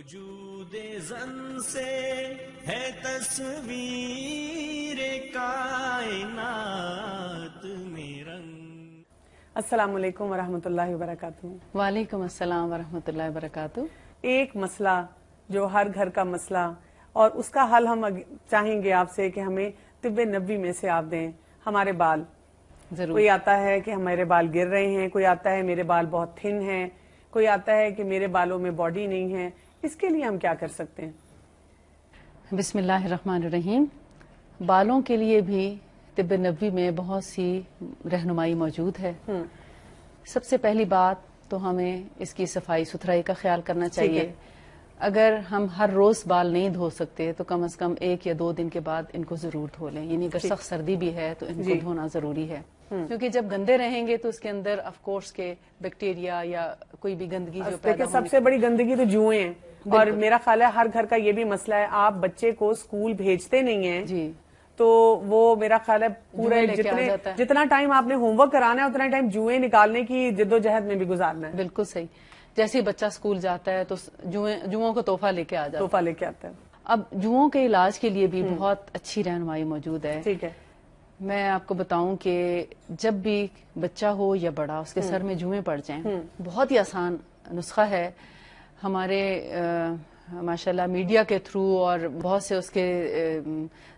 وجود زن سے ہے تصویر کائنات میں رنگ. السلام علیکم ورحمۃ اللہ وبرکاتہ. وعلیکم السلام ورحمۃ اللہ وبرکاتہ. ایک مسئلہ جو ہر گھر کا مسئلہ اور اس کا حل ہم چاہیں گے آپ سے کہ ہمیں طب نبوی میں سے آپ دیں. ہمارے بال ضرور. کوئی آتا ہے کہ ہمارے بال گر رہے ہیں, کوئی آتا ہے میرے بال بہت تھن ہیں, کوئی آتا ہے کہ میرے بالوں میں باڈی نہیں ہے. اس کے لیے ہم کیا کر سکتے ہیں؟ بسم اللہ الرحمن الرحیم. بالوں کے لیے بھی طب نبوی میں بہت سی رہنمائی موجود ہے. سب سے پہلی بات تو ہمیں اس کی صفائی ستھرائی کا خیال کرنا چاہیے. اگر ہم ہر روز بال نہیں دھو سکتے تو کم از کم 1 یا 2 دن کے بعد ان کو ضرور دھو لیں. یعنی اگر سخت سردی بھی ہے تو ان کو دھونا ضروری ہے, کیونکہ جب گندے رہیں گے تو اس کے اندر آف کورس کے بیکٹیریا یا کوئی بھی گندگی جو پیدا سب سے بڑی گندگی تو جوئیں ہیں. اور میرا خیال ہے ہر گھر کا یہ بھی مسئلہ ہے, آپ بچے کو اسکول بھیجتے نہیں ہیں جی تو وہ میرا خیال ہے پورا جتنا ٹائم آپ نے ہوم ورک کرانا ہے اتنا ٹائم جوئیں نکالنے کی جدوجہد میں بھی گزارنا ہے. بالکل صحیح. جیسے بچہ اسکول جاتا ہے تو جوؤں کو تحفہ لے کے آ جاتا ہے. تحفہ لے کے آتا ہے. اب جوؤں کے علاج کے لیے بھی بہت اچھی رہنمائی موجود ہے. ٹھیک ہے. میں آپ کو بتاؤں کہ جب بھی بچہ ہو یا بڑا اس کے سر میں جوئیں پڑ جائیں, بہت ہی آسان نسخہ ہے. ہمارے ماشاءاللہ میڈیا کے تھرو اور بہت سے اس کے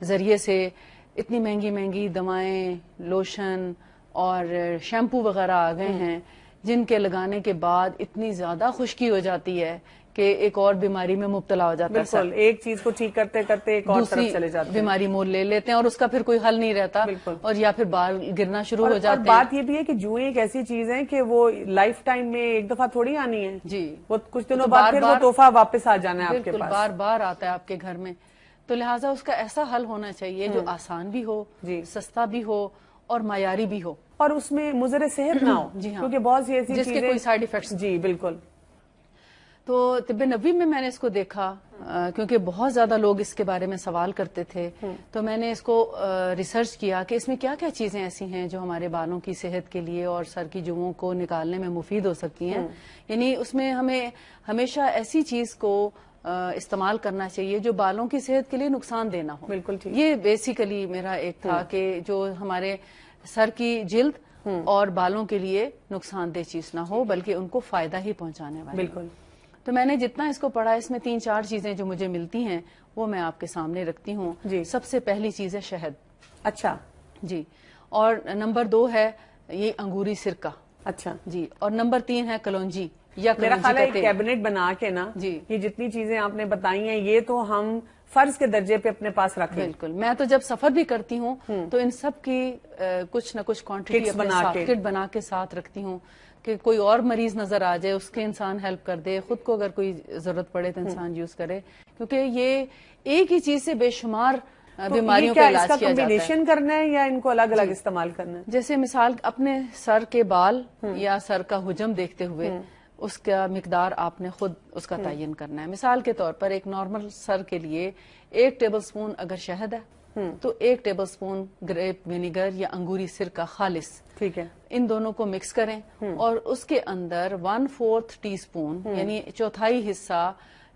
ذریعے سے اتنی مہنگی مہنگی دوائیں, لوشن اور شیمپو وغیرہ آ گئے ہیں جن کے لگانے کے بعد اتنی زیادہ خشکی ہو جاتی ہے کہ ایک اور بیماری میں مبتلا ہو جاتا ہے. بالکل, ایک چیز کو ٹھیک کرتے کرتے ایک اور طرف چلے جاتے ہیں, بیماری مول لے لیتے ہیں اور اس کا پھر کوئی حل نہیں رہتا. اور یا پھر بال گرنا شروع ہو جاتے ہیں. بات یہ بھی ہے کہ جوئیں ایک ایسی چیز ہے کہ وہ لائف ٹائم میں ایک دفعہ تھوڑی آنی ہے. جی وہ کچھ دنوں بعد پھر وہ تحفہ واپس آ جانا ہے آپ کے پاس. بار بار آتا ہے آپ کے گھر میں. تو لہٰذا اس کا ایسا حل ہونا چاہیے جو آسان بھی ہو, سستا بھی ہو اور معیاری بھی ہو, اور اس میں مضر صحت نہ ہو. جی ہاں, کیونکہ بہت سی ایسی جس کے کوئی سائیڈ ایفیکٹس. جی بالکل. تو طب نبوی میں نے اس کو دیکھا کیونکہ بہت زیادہ لوگ اس کے بارے میں سوال کرتے تھے, تو میں نے اس کو ریسرچ کیا کہ اس میں کیا کیا چیزیں ایسی ہیں جو ہمارے بالوں کی صحت کے لیے اور سر کی جوؤں کو نکالنے میں مفید ہو سکتی ہیں. یعنی اس میں ہمیں ہمیشہ ایسی چیز کو استعمال کرنا چاہیے جو بالوں کی صحت کے لیے نقصان دہ نہ ہو. بالکل ٹھیک. یہ بیسیکلی میرا ایک تھا کہ جو ہمارے سر کی جلد اور بالوں کے لیے نقصان دہ چیز نہ ہو بلکہ ان کو فائدہ ہی پہنچانے والی. بالکل. تو میں نے جتنا اس کو پڑھا اس میں 3-4 چیزیں جو مجھے ملتی ہیں وہ میں آپ کے سامنے رکھتی ہوں. سب سے پہلی چیز ہے شہد. اچھا جی. اور نمبر 2 ہے یہ انگوری سرکہ. اچھا جی. اور نمبر 3 ہے کلونجی یا میرا خیال ہے کیبنٹ بنا کے نا یہ جتنی چیزیں آپ نے بتائی ہیں یہ تو ہم فرض کے درجے پہ اپنے پاس رکھیں. بالکل. میں تو جب سفر بھی کرتی ہوں تو ان سب کی کچھ نہ کچھ کوانٹٹی کٹ بنا کے ساتھ رکھتی ہوں کہ کوئی اور مریض نظر آ جائے اس کے انسان ہیلپ کر دے, خود کو اگر کوئی ضرورت پڑے تو انسان یوز کرے, کیونکہ یہ ایک ہی چیز سے بے شمار بیماریوں کا علاج کیا جاتا ہے. کمبینیشن کرنا ہے یا ان کو الگ الگ استعمال کرنا ہے؟ جیسے مثال اپنے سر کے بال یا سر کا حجم دیکھتے ہوئے اس کا مقدار آپ نے خود اس کا تعین کرنا ہے. مثال کے طور پر ایک نارمل سر کے لیے 1 ٹیبل سپون اگر شہد ہے تو 1 ٹیبل سپون گریپ ونیگر یا انگوری سرکہ خالص, ٹھیک ہے, ان دونوں کو مکس کریں اور اس کے اندر 1/4 ٹی سپون یعنی 1/4 حصہ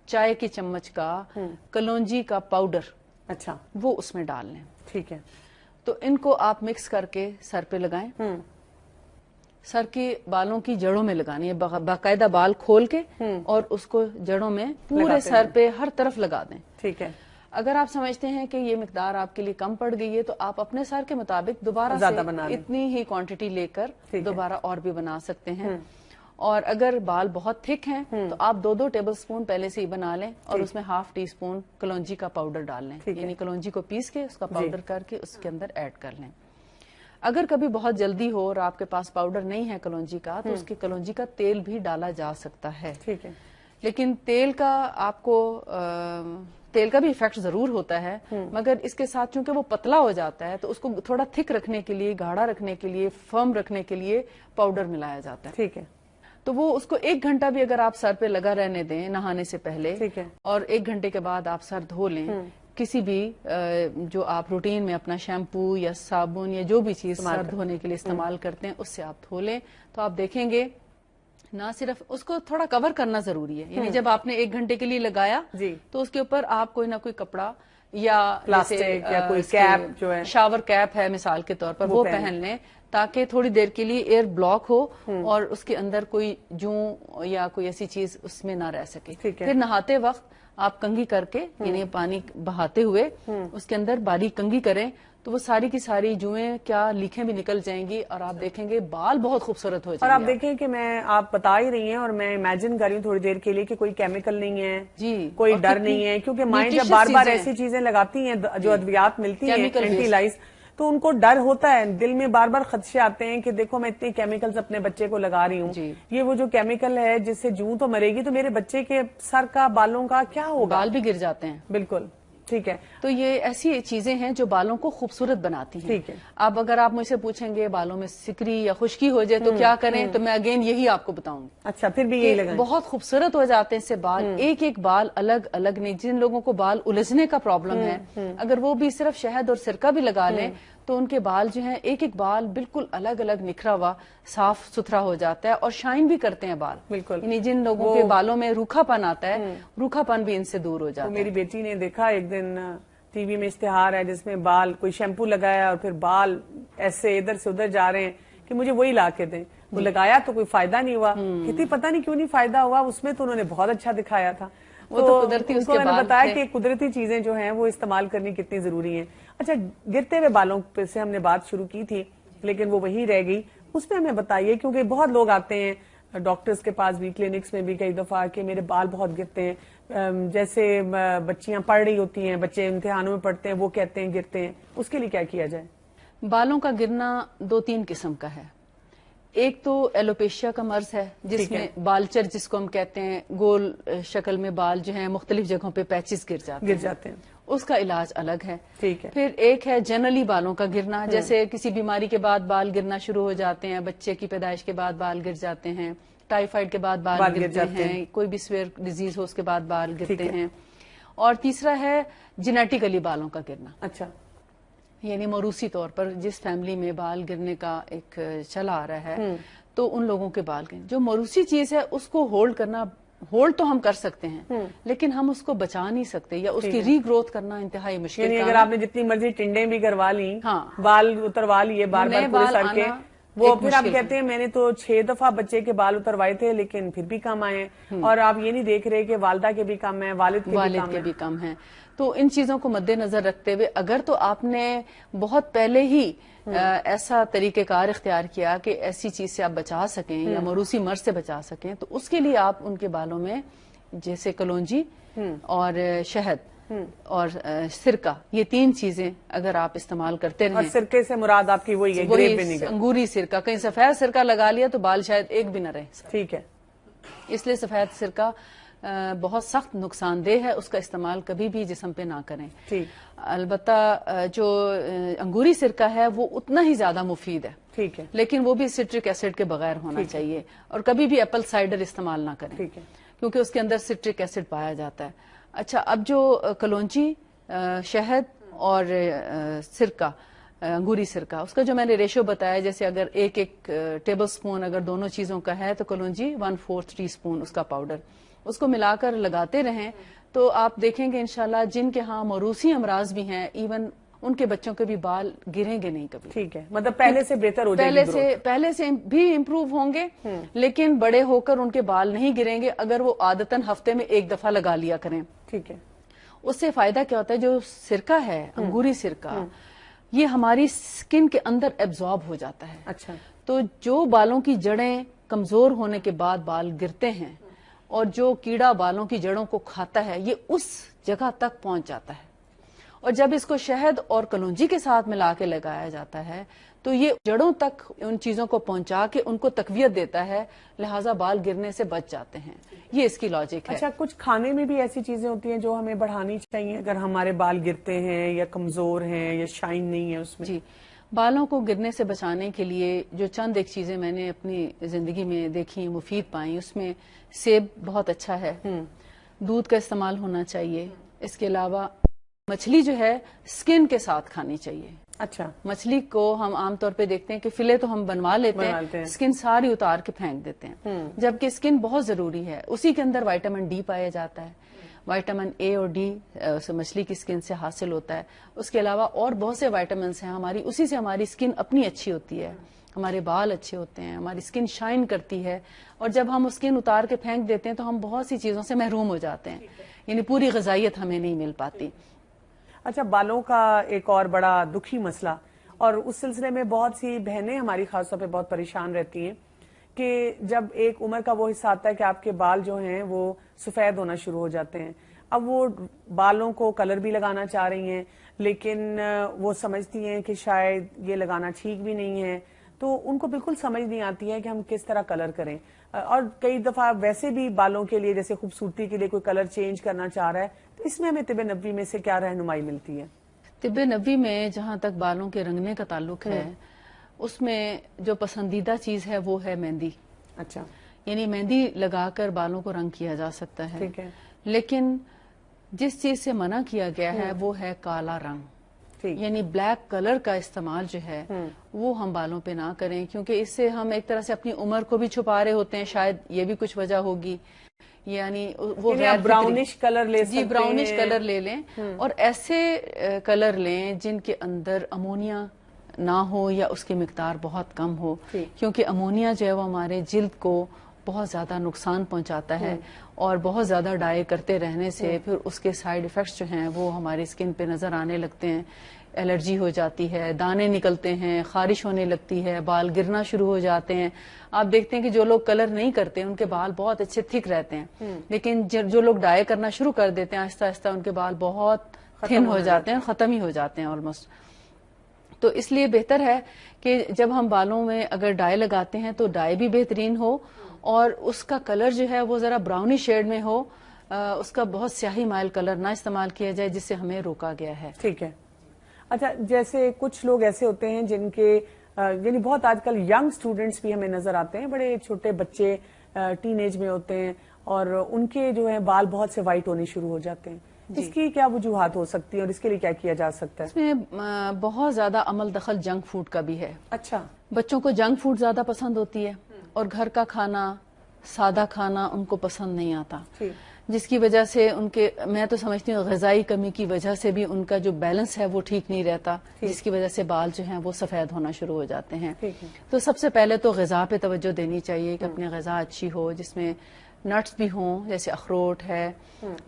چائے کی چمچ کا کلونجی کا پاؤڈر اچھا وہ اس میں ڈال لیں. ٹھیک ہے. تو ان کو آپ مکس کر کے سر پہ لگائیں. سر کے بالوں کی جڑوں میں لگانی ہے, باقاعدہ بال کھول کے اور اس کو جڑوں میں پورے سر پہ ہر طرف لگا دیں. ٹھیک ہے. اگر آپ سمجھتے ہیں کہ یہ مقدار آپ کے لیے کم پڑ گئی ہے تو آپ اپنے سر کے مطابق دوبارہ سے اتنی ہی کوانٹٹی لے کر دوبارہ اور بھی بنا سکتے ہیں. اور اگر بال بہت تھک ہیں تو آپ 2 ٹیبل سپون پہلے سے ہی بنا لیں اور اس میں 1/2 ٹی سپون کلونجی کا پاؤڈر ڈال لیں. یعنی کلونجی کو پیس کے اس کا پاؤڈر کر کے اس کے اندر ایڈ کر لیں. اگر کبھی بہت جلدی ہو اور آپ کے پاس پاؤڈر نہیں ہے کلونجی کا تو اس کے کلونجی کا تیل بھی ڈالا جا سکتا ہے. ٹھیک ہے. لیکن تیل کا بھی ایفیکٹ ضرور ہوتا ہے, مگر اس کے ساتھ چونکہ وہ پتلا ہو جاتا ہے تو اس کو تھوڑا تھک رکھنے کے لیے, گاڑھا رکھنے کے لیے, فرم رکھنے کے لیے پاؤڈر ملایا جاتا ہے. ٹھیک ہے. تو وہ اس کو 1 گھنٹہ بھی اگر آپ سر پہ لگا رہنے دیں نہانے سے پہلے, اور 1 گھنٹے کے بعد آپ سر دھو لیں, کسی بھی جو آپ روٹین میں اپنا شیمپو یا صابن یا جو بھی چیز سر دھونے کے لیے استعمال کرتے ہیں اس سے آپ دھو لیں, تو آپ دیکھیں گے نہ صرف اس کو تھوڑا کور کرنا ضروری ہے، یعنی جب آپ نے 1 گھنٹے کے لیے لگایا جی تو اس کے اوپر آپ کوئی نہ کوئی کپڑا یا پلاسٹک یا کوئی کیپ جو ہے شاور کیپ ہے مثال کے طور پر وہ پہن لیں تاکہ تھوڑی دیر کے لیے ایئر بلاک ہو اور اس کے اندر کوئی جوں یا کوئی ایسی چیز اس میں نہ رہ سکے. پھر نہاتے وقت آپ کنگھی کر کے یعنی پانی بہاتے ہوئے اس کے اندر باریک کنگھی کریں تو وہ ساری کی ساری جوئیں کیا لیکھیں بھی نکل جائیں گی اور آپ دیکھیں گے بال بہت خوبصورت ہو جائیں گے. اور آپ دیکھیں کہ آپ بتا ہی رہی ہیں اور میں امیجن کر رہی ہوں تھوڑی دیر کے لیے کہ کوئی کیمیکل نہیں ہے جی کوئی ڈر نہیں ہے، کیونکہ مائیں جب بار بار ایسی چیزیں لگاتی ہیں جو ادویات ملتی ہیں اینٹی لائز تو ان کو ڈر ہوتا ہے، دل میں بار بار خدشے آتے ہیں کہ دیکھو میں اتنے کیمیکلز اپنے بچے کو لگا رہی ہوں، یہ وہ جو کیمیکل ہے جس سے جوں تو مرے گی تو میرے بچے کے سر کا بالوں کا کیا ہوگا، بال بھی گر جاتے ہیں. بالکل ٹھیک ہے. تو یہ ایسی چیزیں ہیں جو بالوں کو خوبصورت بناتی ہیں. ٹھیک ہے. اب اگر آپ مجھ سے پوچھیں گے بالوں میں سکری یا خشکی ہو جائے تو کیا کریں تو میں اگین یہی آپ کو بتاؤں گی. اچھا پھر بھی یہی لگائیں. بہت خوبصورت ہو جاتے ہیں اس سے بال، ایک ایک بال الگ الگ نہیں. جن لوگوں کو بال الجھنے کا پرابلم ہے اگر وہ بھی صرف شہد اور سرکہ بھی لگا لیں تو ان کے بال جو ہیں ایک ایک بال بالکل الگ الگ نکھرا ہوا صاف ستھرا ہو جاتا ہے اور شائن بھی کرتے ہیں بال. بالکل. یعنی جن لوگوں کے بالوں میں روکھا پن آتا ہے روکھا پن بھی ان سے دور ہو جاتا ہے. میری بیٹی نے دیکھا ایک دن ٹی وی میں اشتہار ہے جس میں بال کوئی شیمپو لگایا اور پھر بال ایسے ادھر سے ادھر جا رہے ہیں کہ مجھے وہی لا کے دیں. وہ لگایا تو کوئی فائدہ نہیں ہوا، کہتی پتہ نہیں کیوں نہیں فائدہ ہوا، اس میں تو انہوں نے بہت اچھا دکھایا تھا. وہ تو قدرتی اس کے میں نے بتایا کہ قدرتی چیزیں جو ہیں وہ استعمال کرنی کتنی ضروری ہیں. اچھا گرتے ہوئے بالوں پہ سے ہم نے بات شروع کی تھی لیکن وہ وہی رہ گئی، اس میں ہمیں بتائیے کیونکہ بہت لوگ آتے ہیں ڈاکٹرز کے پاس بھی، کلینکس میں بھی کئی دفعہ کہ میرے بال بہت گرتے ہیں. جیسے بچیاں پڑھ رہی ہوتی ہیں، بچے امتحانوں میں پڑھتے ہیں، وہ کہتے ہیں گرتے ہیں، اس کے لیے کیا کیا جائے؟ بالوں کا گرنا 2-3 قسم کا ہے. ایک تو ایلوپیشیا کا مرض ہے جس میں بالچر جس کو ہم کہتے ہیں، گول شکل میں بال جو ہیں مختلف جگہوں پہ پیچز گر جاتے ہیں، اس کا علاج الگ ہے. ٹھیک ہے. پھر ایک ہے جنرلی بالوں کا گرنا، جیسے کسی بیماری کے بعد بال گرنا شروع ہو جاتے ہیں، بچے کی پیدائش کے بعد بال گر جاتے ہیں، ٹائیفائڈ کے بعد بال گرتے ہیں، کوئی بھی سویئر ڈیزیز ہو اس کے بعد بال گرتے ہیں. اور تیسرا ہے جینیٹیکلی بالوں کا گرنا. اچھا. یعنی موروثی طور پر جس فیملی میں بال گرنے کا ایک چلا آ رہا ہے تو ان لوگوں کے بال گرنے. جو موروثی چیز ہے اس کو ہولڈ تو ہم کر سکتے ہیں لیکن ہم اس کو بچا نہیں سکتے یا اس کی ری گروتھ کرنا انتہائی مشکل. یعنی اگر آپ نے جتنی مرضی ٹنڈیں بھی کروا لی، بال اتروا لیے بار بار پورے سر کے، وہ پھر آپ کہتے ہیں میں نے تو 6 دفعہ بچے کے بال اتروائے تھے لیکن پھر بھی کم آئے ہیں، اور آپ یہ نہیں دیکھ رہے کہ والدہ کے بھی کم ہیں، والد کے بھی کم ہیں. تو ان چیزوں کو مد نظر رکھتے ہوئے اگر تو آپ نے بہت پہلے ہی ایسا طریقہ کار اختیار کیا کہ ایسی چیز سے آپ بچا سکیں یا موروثی مرض سے بچا سکیں تو اس کے لیے آپ ان کے بالوں میں جیسے کلونجی اور شہد اور سرکہ، یہ 3 چیزیں اگر آپ استعمال کرتے رہیں. اور سرکے سے مراد آپ کی وہی ہے انگوری سرکہ. کہیں سفید سرکہ لگا لیا تو بال شاید ایک بھی نہ رہے. ٹھیک ہے. اس لیے سفید سرکہ بہت سخت نقصان دہ ہے، اس کا استعمال کبھی بھی جسم پہ نہ کریں. البتہ جو انگوری سرکہ ہے وہ اتنا ہی زیادہ مفید ہے. ٹھیک ہے. لیکن وہ بھی سٹرک ایسڈ کے بغیر ہونا چاہیے اور کبھی بھی ایپل سائڈر استعمال نہ کریں. ٹھیک ہے. کیونکہ اس کے اندر سٹرک ایسڈ پایا جاتا ہے. اچھا اب جو کلونجی، شہد اور سرکہ، انگوری سرکہ، اس کا جو میں نے ریشو بتایا جیسے اگر ایک ٹیبل سپون اگر دونوں چیزوں کا ہے تو کلونجی 1/4 ٹی اسپون اس کا پاؤڈر، اس کو ملا کر لگاتے رہیں تو آپ دیکھیں گے انشاءاللہ جن کے ہاں موروثی امراض بھی ہیں ایون ان کے بچوں کے بھی بال گریں گے نہیں کبھی. ٹھیک ہے. مطلب پہلے سے بہتر ہو جائے گی، پہلے سے بھی امپروو ہوں گے لیکن بڑے ہو کر ان کے بال نہیں گریں گے اگر وہ عادتاً ہفتے میں 1 دفعہ لگا لیا کریں. ٹھیک ہے. اس سے فائدہ کیا ہوتا ہے، جو سرکہ ہے انگوری سرکہ یہ ہماری سکن کے اندر ایبزارب ہو جاتا ہے. اچھا. تو جو بالوں کی جڑیں کمزور ہونے کے بعد بال گرتے ہیں اور جو کیڑا بالوں کی جڑوں کو کھاتا ہے یہ اس جگہ تک پہنچ جاتا ہے، اور جب اس کو شہد اور کلونجی کے ساتھ ملا کے لگایا جاتا ہے تو یہ جڑوں تک ان چیزوں کو پہنچا کے ان کو تقویت دیتا ہے، لہٰذا بال گرنے سے بچ جاتے ہیں. یہ اس کی لاجک ہے. اچھا کچھ کھانے میں بھی ایسی چیزیں ہوتی ہیں جو ہمیں بڑھانی چاہیے اگر ہمارے بال گرتے ہیں یا کمزور ہیں یا شائن نہیں ہے اس میں؟ جی، بالوں کو گرنے سے بچانے کے لیے جو چند ایک چیزیں میں نے اپنی زندگی میں دیکھی مفید پائیں، اس میں سیب بہت اچھا ہے، دودھ کا استعمال ہونا چاہیے. اس کے علاوہ مچھلی جو ہے سکن کے ساتھ کھانی چاہیے. اچھا مچھلی کو ہم عام طور پہ دیکھتے ہیں کہ فلے تو ہم بنوا لیتے ہیں, اسکن ساری اتار کے پھینک دیتے ہیں, جبکہ اسکن بہت ضروری ہے. اسی کے اندر وائٹامن ڈی پایا جاتا ہے, وائٹامن اے اور ڈی مچھلی کی اسکن سے حاصل ہوتا ہے. اس کے علاوہ اور بہت سے وائٹامنس ہیں ہماری, اسی سے ہماری اسکن اپنی اچھی ہوتی ہے, ہمارے بال اچھے ہوتے ہیں, ہماری اسکن شائن کرتی ہے. اور جب ہم اسکن اتار کے پھینک دیتے ہیں تو ہم بہت سی چیزوں سے محروم ہو جاتے ہیں, یعنی پوری غذائیت ہمیں نہیں مل پاتی. اچھا, بالوں کا ایک اور بڑا دکھی مسئلہ, اور اس سلسلے میں بہت سی بہنیں ہماری خاص طور پہ بہت پریشان رہتی ہیں کہ جب ایک عمر کا وہ حصہ آتا ہے کہ آپ کے بال جو ہیں وہ سفید ہونا شروع ہو جاتے ہیں, اب وہ بالوں کو کلر بھی لگانا چاہ رہی ہیں لیکن وہ سمجھتی ہیں کہ شاید یہ لگانا ٹھیک بھی نہیں ہے, تو ان کو بالکل سمجھ نہیں آتی ہے کہ ہم کس طرح کلر کریں. اور کئی دفعہ ویسے بھی بالوں کے لیے جیسے خوبصورتی کے لیے کوئی کلر چینج کرنا چاہ رہا ہے, تو اس میں ہمیں طب نبوی میں سے کیا رہنمائی ملتی ہے؟ طب نبوی میں جہاں تک بالوں کے رنگنے کا تعلق ہے, اس میں جو پسندیدہ چیز ہے وہ ہے مہندی. اچھا, یعنی مہندی لگا کر بالوں کو رنگ کیا جا سکتا ہے, ٹھیک ہے, لیکن جس چیز سے منع کیا گیا ہے وہ ہے کالا رنگ. یعنی بلیک کلر کا استعمال جو ہے وہ ہم بالوں پہ نہ کریں, کیونکہ اس سے ہم ایک طرح سے اپنی عمر کو بھی چھپا رہے ہوتے ہیں, شاید یہ بھی کچھ وجہ ہوگی. یعنی وہ براؤنش کلر لے سکتے ہیں, براؤنش کلر لے لیں, اور ایسے کلر لیں جن کے اندر امونیا نہ ہو یا اس کی مقدار بہت کم ہو, کیونکہ امونیا جو ہے وہ ہمارے جلد کو بہت زیادہ نقصان پہنچاتا ہے, اور بہت زیادہ ڈائی کرتے رہنے سے پھر اس کے سائیڈ ایفیکٹس جو ہیں وہ ہماری اسکن پہ نظر آنے لگتے ہیں. الرجی ہو جاتی ہے, دانے نکلتے ہیں, خارش ہونے لگتی ہے, بال گرنا شروع ہو جاتے ہیں. آپ دیکھتے ہیں کہ جو لوگ کلر نہیں کرتے ان کے بال بہت اچھے تھک رہتے ہیں, لیکن جو لوگ ڈائی کرنا شروع کر دیتے ہیں آہستہ آہستہ ان کے بال بہت تھن ہو جاتے ہیں, ختم ہی ہو جاتے ہیں آلموسٹ. تو اس لیے بہتر ہے کہ جب ہم بالوں میں اگر ڈائی لگاتے ہیں تو ڈائی بھی بہترین ہو, اور اس کا کلر جو ہے وہ ذرا براؤنی شیڈ میں ہو, اس کا بہت سیاہی مائل کلر نہ استعمال کیا جائے, جس سے ہمیں روکا گیا ہے. ٹھیک ہے. اچھا, جیسے کچھ لوگ ایسے ہوتے ہیں جن کے یعنی بہت آج کل ینگ سٹوڈنٹس بھی ہمیں نظر آتے ہیں, بڑے چھوٹے بچے ٹین ایج میں ہوتے ہیں, اور ان کے جو ہیں بال بہت سے وائٹ ہونے شروع ہو جاتے ہیں. اس کی کیا وجوہات ہو سکتی ہیں اور اس کے لیے کیا کیا جا سکتا ہے؟ اس میں بہت زیادہ عمل دخل جنک فوڈ کا بھی ہے. اچھا, بچوں کو جنک فوڈ زیادہ پسند ہوتی ہے, اور گھر کا کھانا, سادہ کھانا ان کو پسند نہیں آتا, جس کی وجہ سے ان کے, میں تو سمجھتی ہوں غذائی کمی کی وجہ سے بھی ان کا جو بیلنس ہے وہ ٹھیک نہیں رہتا, جس کی وجہ سے بال جو ہیں وہ سفید ہونا شروع ہو جاتے ہیں. تو سب سے پہلے تو غذا پہ توجہ دینی چاہیے کہ اپنی غذا اچھی ہو, جس میں نٹس بھی ہوں, جیسے اخروٹ ہے,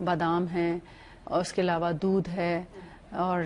بادام ہے, اور اس کے علاوہ دودھ ہے, اور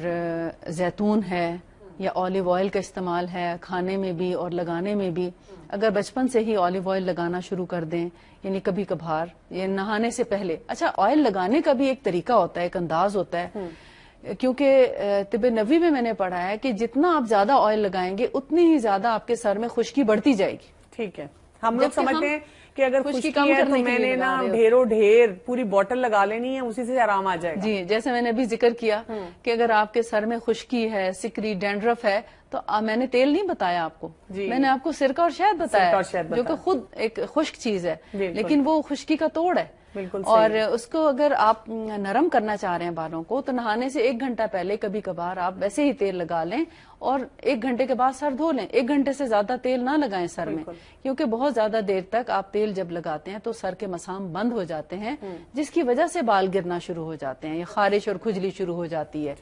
زیتون ہے, یا آلیو آئل کا استعمال ہے کھانے میں بھی اور لگانے میں بھی. اگر بچپن سے ہی آلیو آئل لگانا شروع کر دیں, یعنی کبھی کبھار یا نہانے سے پہلے. اچھا, آئل لگانے کا بھی ایک طریقہ ہوتا ہے, ایک انداز ہوتا ہے, کیونکہ طب نبوی میں نے پڑھا ہے کہ جتنا آپ زیادہ آئل لگائیں گے اتنی ہی زیادہ آپ کے سر میں خشکی بڑھتی جائے گی. ٹھیک ہے, ہم لوگ سمجھتے ہیں کہ اگر خشکی ہے تو میں نے نا ڈھیر پوری بوٹل لگا لینی ہے, اسی سے آرام آ جائے گا. جی, جیسے میں نے ابھی ذکر کیا کہ اگر آپ کے سر میں خشکی ہے, سکری, ڈینڈرف ہے, تو میں نے تیل نہیں بتایا آپ کو, میں نے آپ کو سرکہ اور شہد بتایا, جو کہ خود ایک خشک چیز ہے, لیکن وہ خشکی کا توڑ ہے. اور اس کو اگر آپ نرم کرنا چاہ رہے ہیں بالوں کو, تو نہانے سے 1 گھنٹہ پہلے کبھی کبھار آپ ویسے ہی تیل لگا لیں, اور 1 گھنٹے کے بعد سر دھو لیں. 1 گھنٹے سے زیادہ تیل نہ لگائیں سر میں, کیونکہ بہت زیادہ دیر تک آپ تیل جب لگاتے ہیں تو سر کے مسام بند ہو جاتے ہیں, جس کی وجہ سے بال گرنا شروع ہو جاتے ہیں, یا خارش اور کھجلی شروع ہو جاتی ہے.